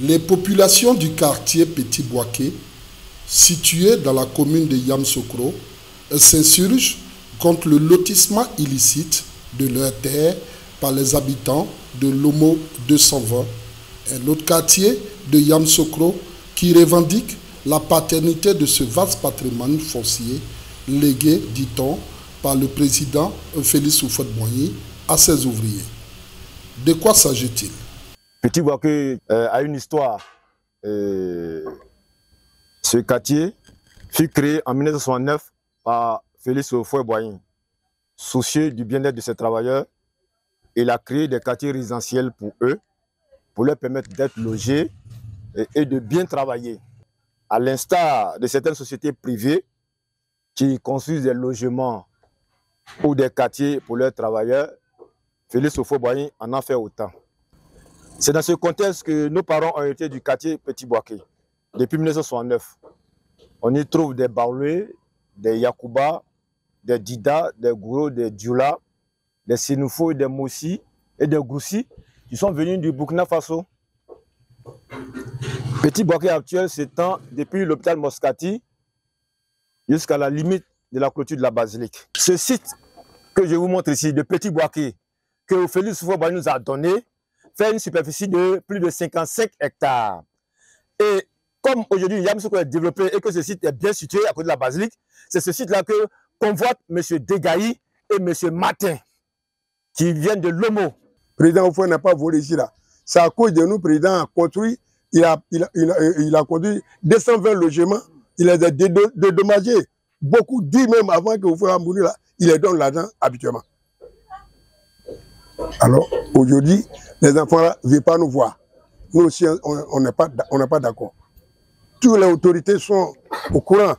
Les populations du quartier Petit Boaké, situé dans la commune de Yamoussoukro, s'insurgent contre le lotissement illicite de leurs terres par les habitants de Lomo 220, un autre quartier de Yamoussoukro qui revendique la paternité de ce vaste patrimoine foncier légué, dit-on, par le président Félix Houphouët-Boigny à ses ouvriers. De quoi s'agit-il? Petit Boaké a une histoire. Ce quartier fut créé en 1969 par Félix Houphouët-Boigny. Soucieux du bien-être de ses travailleurs, il a créé des quartiers résidentiels pour eux, pour leur permettre d'être logés et de bien travailler. À l'instar de certaines sociétés privées qui construisent des logements ou des quartiers pour leurs travailleurs, Félix Houphouët-Boigny en a fait autant. C'est dans ce contexte que nos parents ont hérité du quartier Petit Boaké depuis 1969. On y trouve des Baoulé, des Yakuba, des Dida, des Gouro, des Dioula, des Sénoufo, des Moussi et des Goussi qui sont venus du Burkina Faso. Petit Boaké actuel s'étend depuis l'hôpital Moscati jusqu'à la limite de la clôture de la basilique. Ce site que je vous montre ici, de Petit Boaké, que Félix Houphouët-Boigny nous a donné, fait une superficie de plus de 55 hectares. Et comme aujourd'hui Yamoussoukro est développé et que ce site est bien situé à côté de la basilique, c'est ce site-là que convoitent M. Degaï et M. Martin, qui viennent de Lomo. Le président Houphouët n'a pas volé ici là. C'est à cause de nous, le président a construit, il a construit 220 logements, il les a dédommagés. Beaucoup dit même avant que Houphouët mourût là, il les donne l'argent habituellement. Alors aujourd'hui, les enfants là ne veulent pas nous voir. Nous aussi, on n'est pas d'accord. Toutes les autorités sont au courant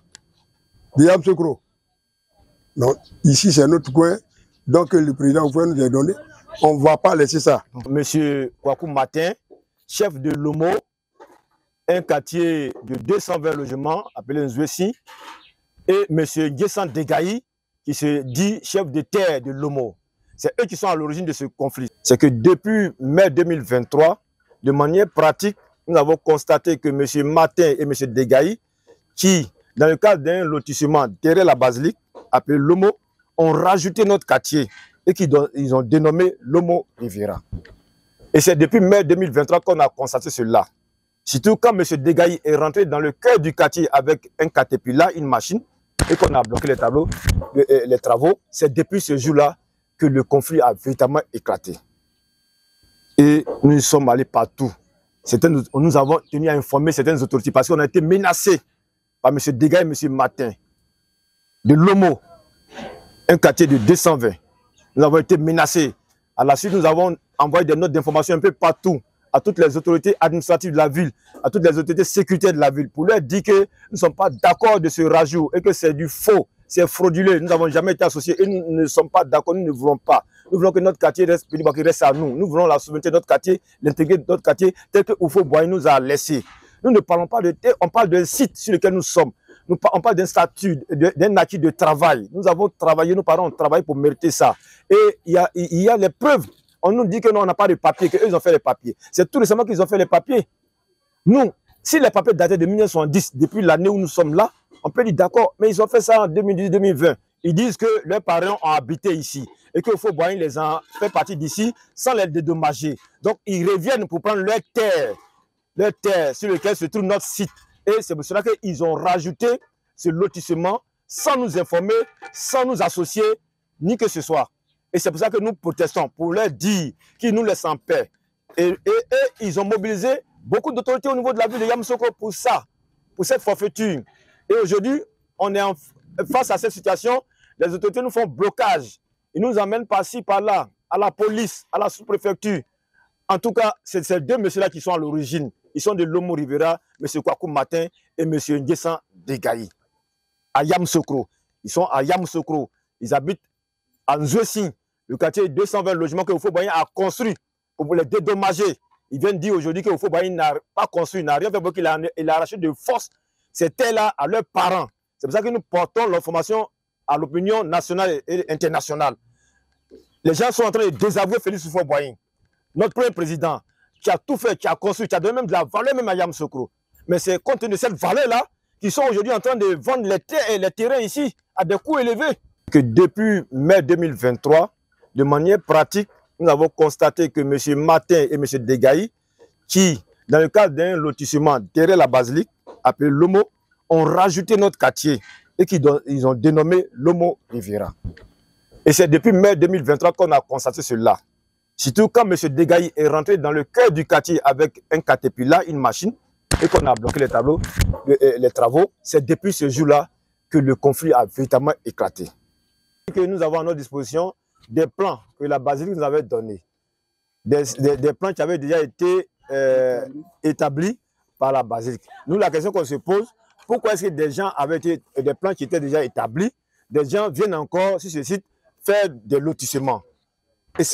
de Yamoussoukro. Donc ici c'est notre coin, donc le président Houphouët nous a donné. On ne va pas laisser ça. Monsieur Kwaku Martin, chef de Lomo, un quartier de 220 logements appelé Nzouessi, et monsieur Nguessan Degaï, qui se dit chef de terre de Lomo. C'est eux qui sont à l'origine de ce conflit. C'est que depuis mai 2023, de manière pratique, nous avons constaté que monsieur Martin et monsieur Degaï, qui, dans le cadre d'un lotissement derrière la basilique, appelé Lomo, ont rajouté notre quartier et qu'ils ont dénommé Lomo Riviera. Et c'est depuis mai 2023 qu'on a constaté cela. Surtout quand M. Degaï est rentré dans le cœur du quartier avec un caterpillar, une machine, et qu'on a bloqué les travaux, c'est depuis ce jour-là que le conflit a véritablement éclaté. Et nous sommes allés partout. Nous avons tenu à informer certaines autorités parce qu'on a été menacés par M. Degaï et M. Martin de Lomo, un quartier de 220. Nous avons été menacés. À la suite, nous avons envoyé des notes d'information un peu partout, à toutes les autorités administratives de la ville, à toutes les autorités sécuritaires de la ville, pour leur dire que nous ne sommes pas d'accord de ce rajout et que c'est du faux, c'est frauduleux. Nous n'avons jamais été associés et nous ne sommes pas d'accord, nous ne voulons pas. Nous voulons que notre quartier reste à nous. Nous voulons la souveraineté de notre quartier, l'intégrité de notre quartier, tel que Houphouët-Boigny nous a laissé. Nous ne parlons pas de terre, on parle d'un site sur lequel nous sommes. On parle d'un statut, d'un acquis de travail. Nous avons travaillé, nos parents ont travaillé pour mériter ça. Et il y a les preuves. On nous dit que non, on n'a pas de papiers, qu'eux, ils ont fait les papiers. C'est tout récemment qu'ils ont fait les papiers. Nous, si les papiers dataient de 1970, depuis l'année où nous sommes là, on peut dire d'accord, mais ils ont fait ça en 2010-2020. Ils disent que leurs parents ont habité ici et que Houphouët-Boigny les a fait partie d'ici sans les dédommager. Donc, ils reviennent pour prendre leur terre sur laquelle se trouve notre site. Et c'est pour cela qu'ils ont rajouté ce lotissement sans nous informer, sans nous associer, ni que ce soit. Et c'est pour ça que nous protestons, pour leur dire qu'ils nous laissent en paix. Et ils ont mobilisé beaucoup d'autorités au niveau de la ville de Yamoussoukro pour ça, pour cette forfaiture. Et aujourd'hui, on est face à cette situation, les autorités nous font blocage. Ils nous emmènent par-ci, par-là, à la police, à la sous-préfecture. En tout cas, c'est ces deux messieurs-là qui sont à l'origine. Ils sont de Lomo Riviera, M. Kwaku Martin et M. Nguessan Degaï. À Yamoussoukro. Ils sont à Yamoussoukro. Ils habitent à Nzouessi, le quartier 220 logements que Houphouët-Boigny a construit pour les dédommager. Ils viennent dire aujourd'hui que Houphouët-Boigny n'a pas construit, n'a rien fait pour qu'il a arraché de force ces terres-là à leurs parents. C'est pour ça que nous portons l'information à l'opinion nationale et internationale. Les gens sont en train de désavouer Félix Houphouët-Boigny, notre premier président, tu as tout fait, tu as construit, tu as donné même de la valeur même à Yamoussoukro. Mais c'est compte tenu de cette valeur-là qu'ils sont aujourd'hui en train de vendre les terrains ici à des coûts élevés. Que depuis mai 2023, de manière pratique, nous avons constaté que M. Martin et M. Degaï, qui, dans le cadre d'un lotissement derrière la basilique, appelé Lomo, ont rajouté notre quartier et ils ont dénommé Lomo Riviera. Et c'est depuis mai 2023 qu'on a constaté cela. Surtout quand M. Degaï est rentré dans le cœur du quartier avec un caterpillar, une machine, et qu'on a bloqué les travaux, c'est depuis ce jour-là que le conflit a véritablement éclaté. Que nous avons à notre disposition des plans que la basilique nous avait donnés, des plans qui avaient déjà été établis par la basilique. Nous, la question qu'on se pose, pourquoi est-ce que des gens avaient des plans qui étaient déjà établis, des gens viennent encore sur ce site faire des lotissements et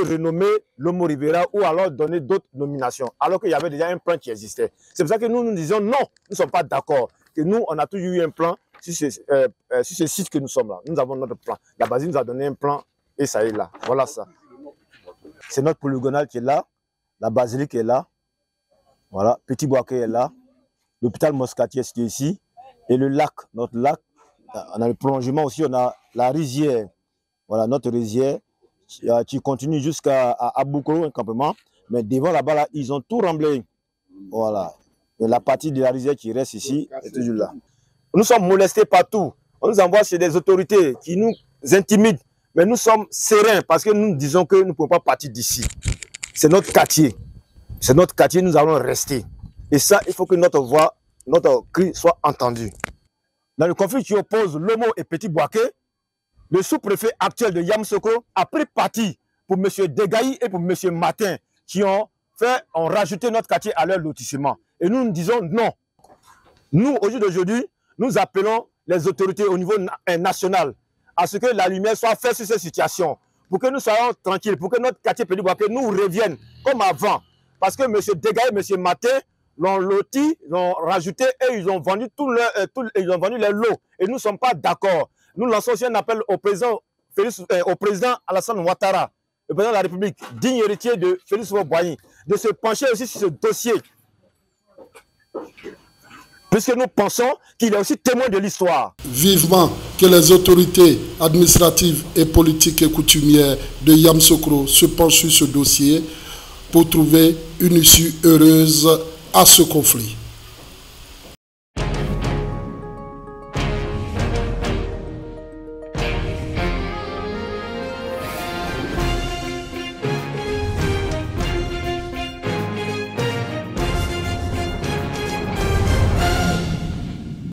renommer Lomo Riviera ou alors donner d'autres nominations, alors qu'il y avait déjà un plan qui existait. C'est pour ça que nous disons non, nous ne sommes pas d'accord, que nous, on a toujours eu un plan sur ce site que nous sommes là. Nous avons notre plan. La basilique nous a donné un plan et ça est là. Voilà ça. C'est notre polygonal qui est là, la basilique est là, voilà, Petit Boaké est là, l'hôpital Moscatier est ici, et le lac, notre lac, on a le prolongement aussi, on a la rizière, voilà, notre rizière, qui continue jusqu'à Aboukro, un campement, mais devant là-bas, là, ils ont tout remblé, voilà, et la partie de la rizière qui reste ici est toujours là. Nous sommes molestés partout, on nous envoie chez des autorités qui nous intimident, mais nous sommes sereins parce que nous disons que nous ne pouvons pas partir d'ici. C'est notre quartier. C'est notre quartier, nous allons rester. Et ça, il faut que notre voix, notre cri soit entendu. Dans le conflit qui oppose Lomo et Petit Boaké, le sous-préfet actuel de Yamoussoukro a pris parti pour M. Degaï et pour M. Martin qui ont rajouté notre quartier à leur lotissement. Et nous disons non. Nous, au jour d'aujourd'hui, nous appelons les autorités au niveau national à ce que la lumière soit faite sur cette situation, pour que nous soyons tranquilles, pour que notre quartier Petit Boaké nous revienne comme avant. Parce que M. Degaï et M. Martin l'ont loti, l'ont rajouté et ils ont vendu les lots. Et nous ne sommes pas d'accord. Nous lançons aussi un appel au président Alassane Ouattara, le président de la République, digne héritier de Félix Houphouët-Boigny, de se pencher aussi sur ce dossier. Puisque nous pensons qu'il est aussi témoin de l'histoire. Vivement que les autorités administratives et politiques et coutumières de Yamoussoukro se penchent sur ce dossier pour trouver une issue heureuse à ce conflit.